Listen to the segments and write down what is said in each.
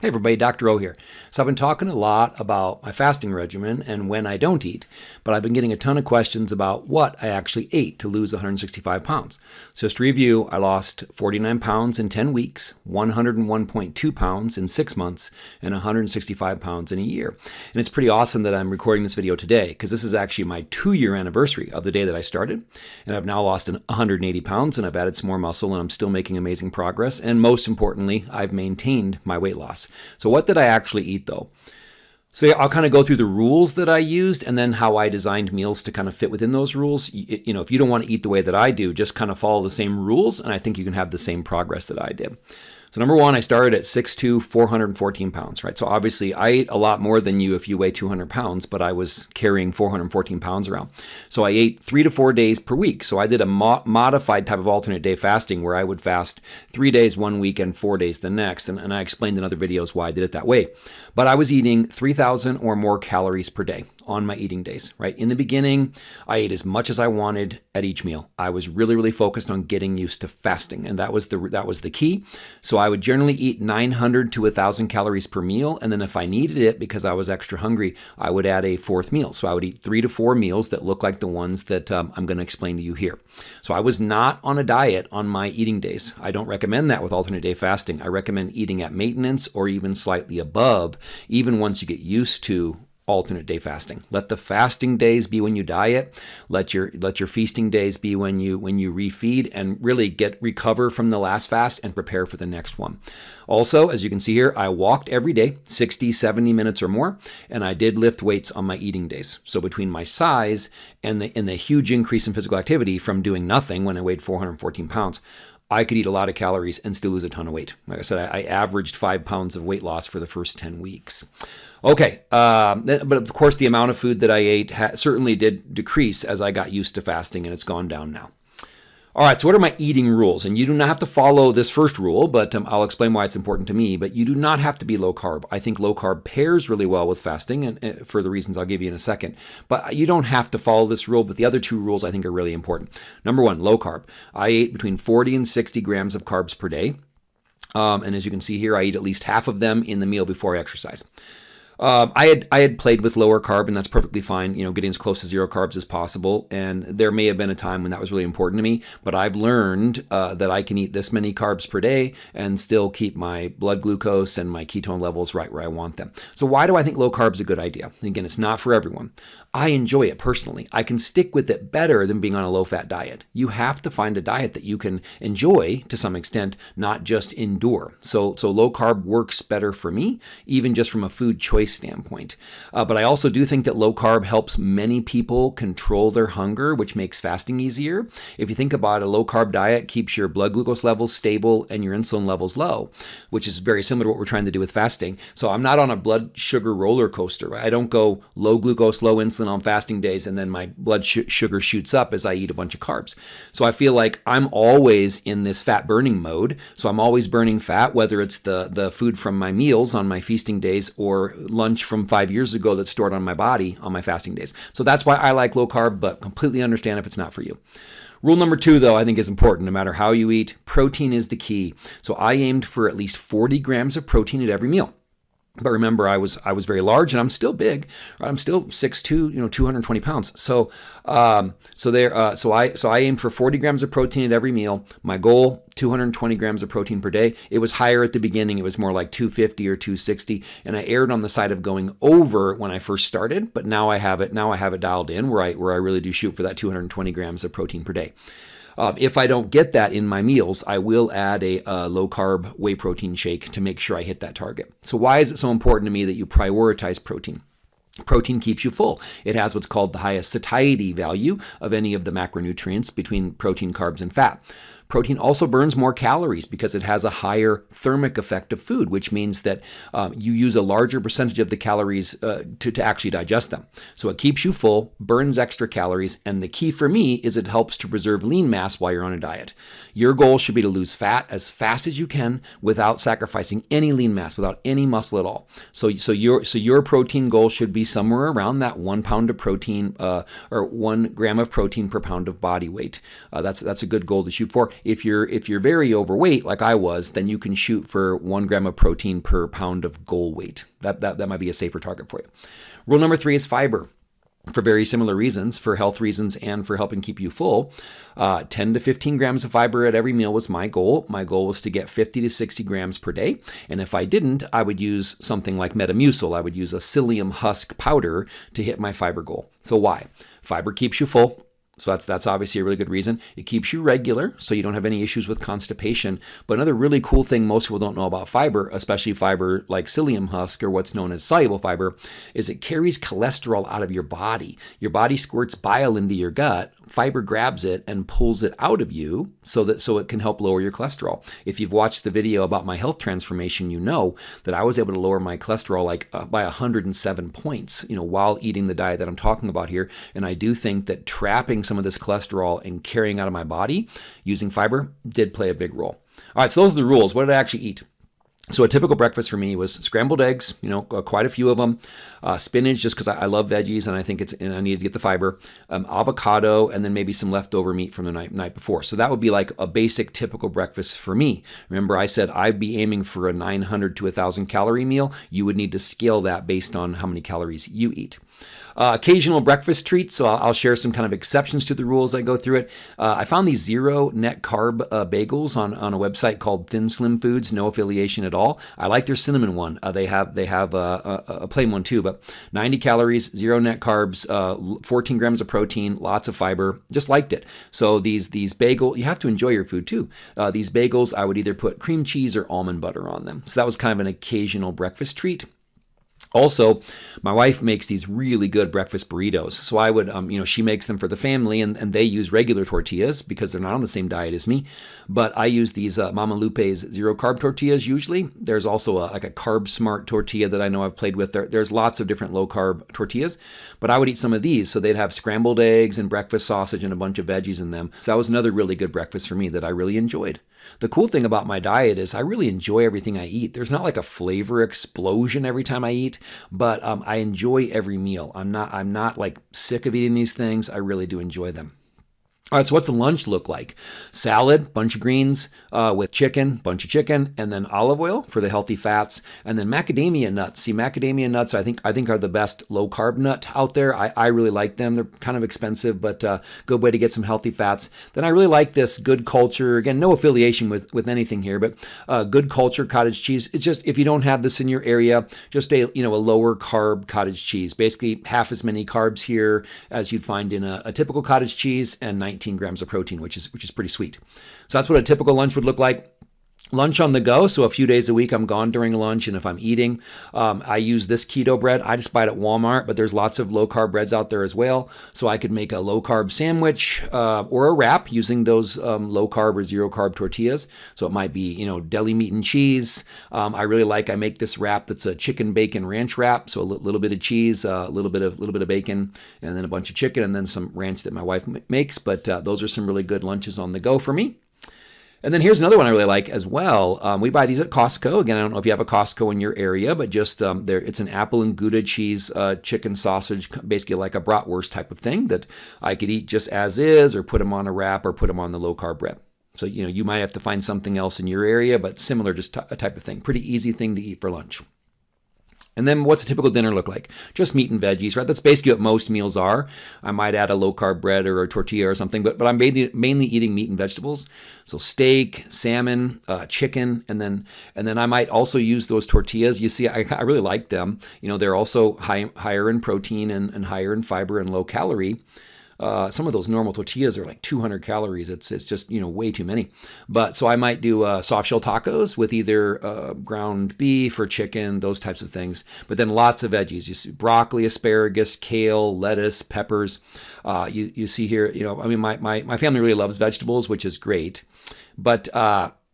Hey everybody, Dr. O here. So I've been talking a lot about my fasting regimen and when I don't eat, but I've been getting a ton of questions about what I actually ate to lose 165 pounds. So just to review, I lost 49 pounds in 10 weeks, 101.2 pounds in 6 months, and 165 pounds in a year. And it's pretty awesome that I'm recording this video today because this is actually my 2-year anniversary of the day that I started. And I've now lost 180 pounds and I've added some more muscle and I'm still making amazing progress. And most importantly, I've maintained my weight loss. So what did I actually eat though? So I'll kind of go through the rules that I used and then how I designed meals to kind of fit within those rules. You know, if you don't want to eat the way that I do, just kind of follow the same rules and I think you can have the same progress that I did. So number one, I started at 6'2", 414 pounds, right? So obviously I ate a lot more than you if you weigh 200 pounds, but I was carrying 414 pounds around. So I ate 3 to 4 days per week. So I did a modified type of alternate day fasting where I would fast 3 days one week and 4 days the next. And I explained in other videos why I did it that way. But I was eating 3,000 or more calories per day on my eating days, right? In the beginning, I ate as much as I wanted at each meal. I was really focused on getting used to fasting, and that was the key. So I would generally eat 900 to 1,000 calories per meal, and then if I needed it because I was extra hungry, I would add a fourth meal. So I would eat 3 to 4 meals that look like the ones that I'm going to explain to you here. So I was not on a diet on my eating days. I don't recommend that with alternate day fasting. I recommend eating at maintenance or even slightly above, even once you get used to alternate day fasting. Let the fasting days be when you diet. Let your feasting days be when you refeed and really recover from the last fast and prepare for the next one. Also, as you can see here, I walked every day, 60, 70 minutes or more, and I did lift weights on my eating days. So between my size and the huge increase in physical activity from doing nothing when I weighed 414 pounds, I could eat a lot of calories and still lose a ton of weight. Like I said, I averaged 5 pounds of weight loss for the first 10 weeks. Okay, but of course the amount of food that I ate certainly did decrease as I got used to fasting, and it's gone down now. All right, so what are my eating rules? And you do not have to follow this first rule, but I'll explain why it's important to me. But you do not have to be low carb. I think low carb pairs really well with fasting, and for the reasons I'll give you in a second. But you don't have to follow this rule, but the other 2 rules I think are really important. Number 1, low carb. I ate between 40 and 60 grams of carbs per day. And as you can see here, I eat at least half of them in the meal before I exercise. I had played with lower carb, and that's perfectly fine, you know, getting as close to 0 carbs as possible. And there may have been a time when that was really important to me, but I've learned that I can eat this many carbs per day and still keep my blood glucose and my ketone levels right where I want them. So why do I think low carb is a good idea? Again, it's not for everyone. I enjoy it personally. I can stick with it better than being on a low-fat diet. You have to find a diet that you can enjoy to some extent, not just endure. So low carb works better for me, even just from a food choice standpoint. But I also do think that low carb helps many people control their hunger, which makes fasting easier. If you think about it, a low carb diet keeps your blood glucose levels stable and your insulin levels low, which is very similar to what we're trying to do with fasting. So I'm not on a blood sugar roller coaster. Right? I don't go low glucose, low insulin on fasting days, and then my blood sugar shoots up as I eat a bunch of carbs. So I feel like I'm always in this fat burning mode. So I'm always burning fat, whether it's the food from my meals on my feasting days or lunch from 5 years ago that's stored on my body on my fasting days. So that's why I like low carb, but completely understand if it's not for you. Rule number 2, though, I think is important. No matter how you eat, protein is the key. So I aimed for at least 40 grams of protein at every meal. But remember, I was very large, and I'm still big. Right? I'm still 6'2", 220 pounds. So I aimed for 40 grams of protein at every meal. My goal, 220 grams of protein per day. It was higher at the beginning. It was more like 250 or 260, and I erred on the side of going over when I first started. But now I have it dialed in where I really do shoot for that 220 grams of protein per day. If I don't get that in my meals, I will add a low-carb whey protein shake to make sure I hit that target. So why is it so important to me that you prioritize protein? Protein keeps you full. It has what's called the highest satiety value of any of the macronutrients between protein, carbs, and fat. Protein also burns more calories because it has a higher thermic effect of food, which means that you use a larger percentage of the calories to actually digest them. So it keeps you full, burns extra calories, and the key for me is it helps to preserve lean mass while you're on a diet. Your goal should be to lose fat as fast as you can without sacrificing any lean mass, without any muscle at all. So your protein goal should be be somewhere around that 1 pound of protein or 1 gram of protein per pound of body weight. That's a good goal to shoot for. If you're very overweight, like I was, then you can shoot for 1 gram of protein per pound of goal weight. That might be a safer target for you. Rule number 3 is fiber. For very similar reasons, for health reasons and for helping keep you full. 10 to 15 grams of fiber at every meal was my goal. My goal was to get 50 to 60 grams per day. And if I didn't, I would use something like Metamucil. I would use a psyllium husk powder to hit my fiber goal. So why? Fiber keeps you full. So that's obviously a really good reason. It keeps you regular, so you don't have any issues with constipation. But another really cool thing most people don't know about fiber, especially fiber like psyllium husk or what's known as soluble fiber, is it carries cholesterol out of your body. Your body squirts bile into your gut. Fiber grabs it and pulls it out of you so it can help lower your cholesterol. If you've watched the video about my health transformation, you know that I was able to lower my cholesterol by 107 points, while eating the diet that I'm talking about here. And I do think that trapping some of this cholesterol and carrying out of my body using fiber did play a big role. All right, so those are the rules. What did I actually eat? So a typical breakfast for me was scrambled eggs, quite a few of them, spinach just because I love veggies and I think I needed to get the fiber, avocado, and then maybe some leftover meat from the night before. So that would be like a basic typical breakfast for me. Remember, I said I'd be aiming for a 900 to 1,000 calorie meal. You would need to scale that based on how many calories you eat. Occasional breakfast treats, so I'll share some kind of exceptions to the rules as I go through it. I found these 0 net carb bagels on a website called Thin Slim Foods, no affiliation at all. I like their cinnamon one. They have a plain one too, but 90 calories, 0 net carbs, 14 grams of protein, lots of fiber. Just liked it. So these bagel, you have to enjoy your food too. These bagels, I would either put cream cheese or almond butter on them. So that was kind of an occasional breakfast treat. Also, my wife makes these really good breakfast burritos. So I would, she makes them for the family and they use regular tortillas because they're not on the same diet as me. But I use these Mama Lupe's 0 carb tortillas usually. There's also a Carb Smart tortilla that I know I've played with. There's lots of different low carb tortillas, but I would eat some of these. So they'd have scrambled eggs and breakfast sausage and a bunch of veggies in them. So that was another really good breakfast for me that I really enjoyed. The cool thing about my diet is I really enjoy everything I eat. There's not like a flavor explosion every time I eat, but I enjoy every meal. I'm not like sick of eating these things. I really do enjoy them. All right, so what's a lunch look like? Salad, bunch of greens with chicken, bunch of chicken, and then olive oil for the healthy fats, and then macadamia nuts. See, macadamia nuts I think are the best low carb nut out there. I really like them. They're kind of expensive, but good way to get some healthy fats. Then I really like this Good Culture. Again, no affiliation with anything here, but Good Culture cottage cheese. It's just if you don't have this in your area, just a lower carb cottage cheese. Basically, half as many carbs here as you'd find in a typical cottage cheese, and 19 grams of protein, which is pretty sweet. So that's what a typical lunch would look like. Lunch on the go, so a few days a week I'm gone during lunch, and if I'm eating, I use this keto bread. I just buy it at Walmart, but there's lots of low-carb breads out there as well, so I could make a low-carb sandwich or a wrap using those low-carb or zero-carb tortillas. So it might be, deli meat and cheese. I make this wrap that's a chicken bacon ranch wrap, so a little bit of cheese, a little bit of bacon, and then a bunch of chicken, and then some ranch that my wife makes, but those are some really good lunches on the go for me. And then here's another one I really like as well. We buy these at Costco. Again, I don't know if you have a Costco in your area, but just it's an apple and Gouda cheese chicken sausage, basically like a bratwurst type of thing that I could eat just as is, or put them on a wrap, or put them on the low carb bread. So you might have to find something else in your area, but similar, just a type of thing. Pretty easy thing to eat for lunch. And then what's a typical dinner look like? Just meat and veggies, right? That's basically what most meals are. I might add a low-carb bread or a tortilla or something, but I'm mainly eating meat and vegetables. So steak, salmon, chicken, and then I might also use those tortillas. You see, I really like them. They're also higher in protein and higher in fiber and low calorie. Some of those normal tortillas are like 200 calories. It's just, way too many. But so I might do soft shell tacos with either ground beef or chicken, those types of things. But then lots of veggies. You see broccoli, asparagus, kale, lettuce, peppers. You see here, my family really loves vegetables, which is great. But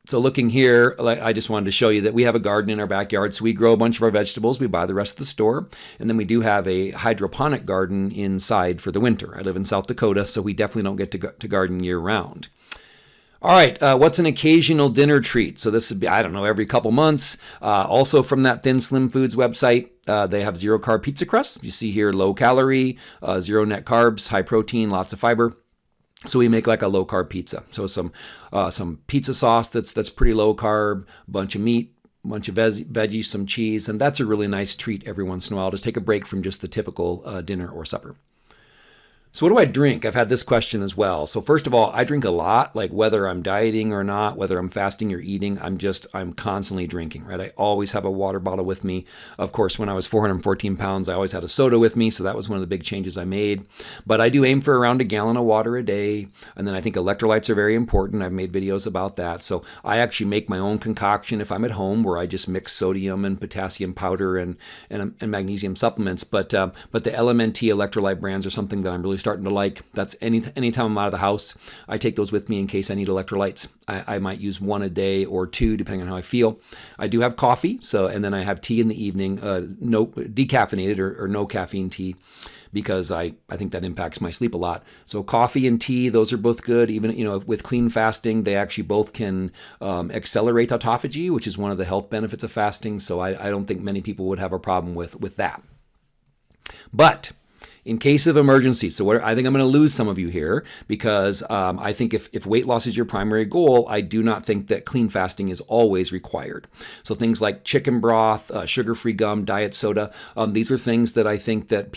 so looking here, I just wanted to show you that we have a garden in our backyard. So we grow a bunch of our vegetables. We buy the rest of the store. And then we do have a hydroponic garden inside for the winter. I live in South Dakota, so we definitely don't get to garden year round. All right, what's an occasional dinner treat? So this would be, every couple months. Also from that Thin Slim Foods website, They have zero carb pizza crust. You see here, low calorie, zero net carbs, high protein, lots of fiber. So we make like a low carb pizza. So some pizza sauce that's pretty low carb, bunch of meat, bunch of veggies, some cheese, and that's a really nice treat every once in a while. Just take a break from just the typical dinner or supper. So what do I drink? I've had this question as well. So first of all, I drink a lot, like whether I'm dieting or not, whether I'm fasting or eating, I'm constantly drinking, right? I always have a water bottle with me. Of course, when I was 414 pounds, I always had a soda with me. So that was one of the big changes I made. But I do aim for around a gallon of water a day. And then I think electrolytes are very important. I've made videos about that. So I actually make my own concoction if I'm at home, where I just mix sodium and potassium powder and magnesium supplements. But the LMNT electrolyte brands are something that I'm really starting to like. That's anytime I'm out of the house, I take those with me in case I need electrolytes. I might use one a day or two, depending on how I feel. I do have coffee, and then I have tea in the evening, no decaffeinated or no caffeine tea, because I think that impacts my sleep a lot. So coffee and tea, those are both good. Even with clean fasting, they actually both can accelerate autophagy, which is one of the health benefits of fasting. So I don't think many people would have a problem with that. But in case of emergency, so I think I'm going to lose some of you here, because I think if weight loss is your primary goal, I do not think that clean fasting is always required. So things like chicken broth, sugar-free gum, diet soda, these are things that I think that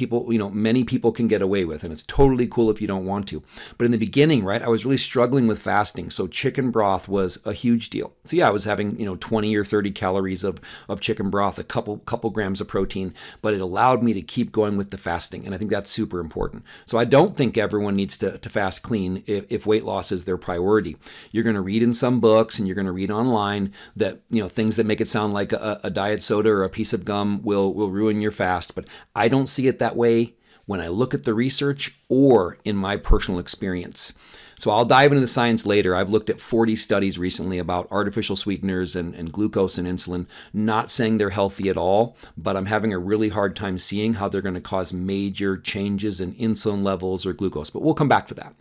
many people can get away with, and it's totally cool if you don't want to. But in the beginning, right, I was really struggling with fasting, so chicken broth was a huge deal. So yeah, I was having 20 or 30 calories of chicken broth, a couple grams of protein, but it allowed me to keep going with the fasting, and I think that's super important. So I don't think everyone needs to fast clean if weight loss is their priority. You're going to read in some books and you're going to read online that things that make it sound like a diet soda or a piece of gum will ruin your fast, but I don't see it that way when I look at the research or in my personal experience. So I'll dive into the science later. I've looked at 40 studies recently about artificial sweeteners and glucose and insulin, not saying they're healthy at all, but I'm having a really hard time seeing how they're going to cause major changes in insulin levels or glucose. But we'll come back to that.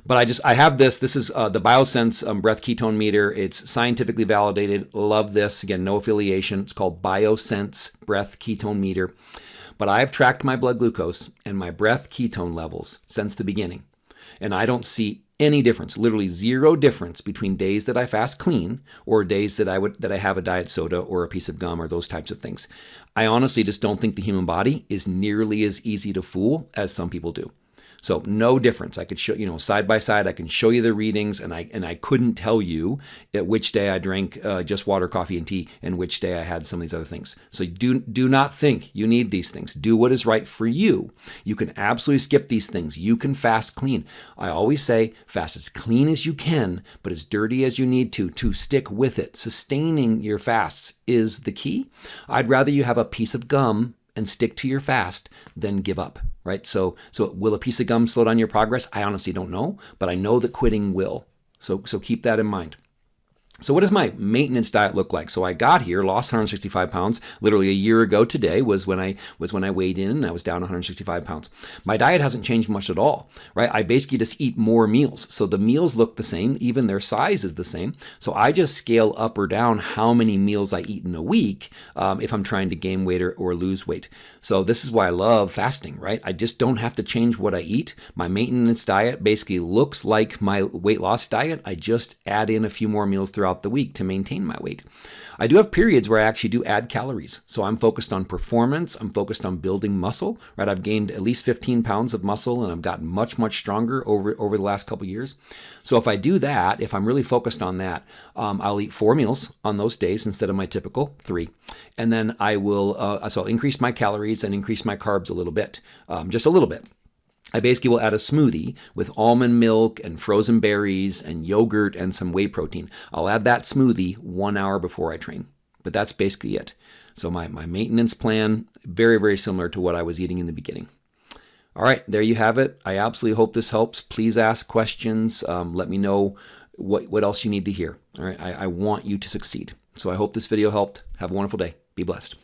But I have this. This is the Biosense breath ketone meter. It's scientifically validated. Love this. Again, no affiliation. It's called Biosense breath ketone meter. But I've tracked my blood glucose and my breath ketone levels since the beginning, and I don't see any difference, literally zero difference between days that I fast clean or days that I have a diet soda or a piece of gum or those types of things. I honestly just don't think the human body is nearly as easy to fool as some people do. So no difference. I could show, side by side, I can show you the readings, and I couldn't tell you at which day I drank just water, coffee, and tea, and which day I had some of these other things. So do not think you need these things. Do what is right for you. You can absolutely skip these things. You can fast clean. I always say fast as clean as you can, but as dirty as you need to stick with it. Sustaining your fasts is the key. I'd rather you have a piece of gum and stick to your fast than give up, right? So will a piece of gum slow down your progress? I honestly don't know, but I know that quitting will. So keep that in mind. So what does my maintenance diet look like? So I got here, lost 165 pounds. Literally a year ago today was when I weighed in, and I was down 165 pounds. My diet hasn't changed much at all, right? I basically just eat more meals. So the meals look the same, even their size is the same. So I just scale up or down how many meals I eat in a week if I'm trying to gain weight or lose weight. So this is why I love fasting, right? I just don't have to change what I eat. My maintenance diet basically looks like my weight loss diet. I just add in a few more meals throughout the week to maintain my weight. I do have periods where I actually do add calories. So I'm focused on performance. I'm focused on building muscle, right? I've gained at least 15 pounds of muscle, and I've gotten much, much stronger over the last couple of years. So if I do that, if I'm really focused on that, I'll eat 4 meals on those days instead of my typical 3. And then I will, so I'll increase my calories and increase my carbs a little bit, just a little bit. I basically will add a smoothie with almond milk and frozen berries and yogurt and some whey protein. I'll add that smoothie 1 hour before I train. But that's basically it. So my maintenance plan, very, very similar to what I was eating in the beginning. All right, there you have it. I absolutely hope this helps. Please ask questions. Let me know what else you need to hear. All right, I want you to succeed. So I hope this video helped. Have a wonderful day. Be blessed.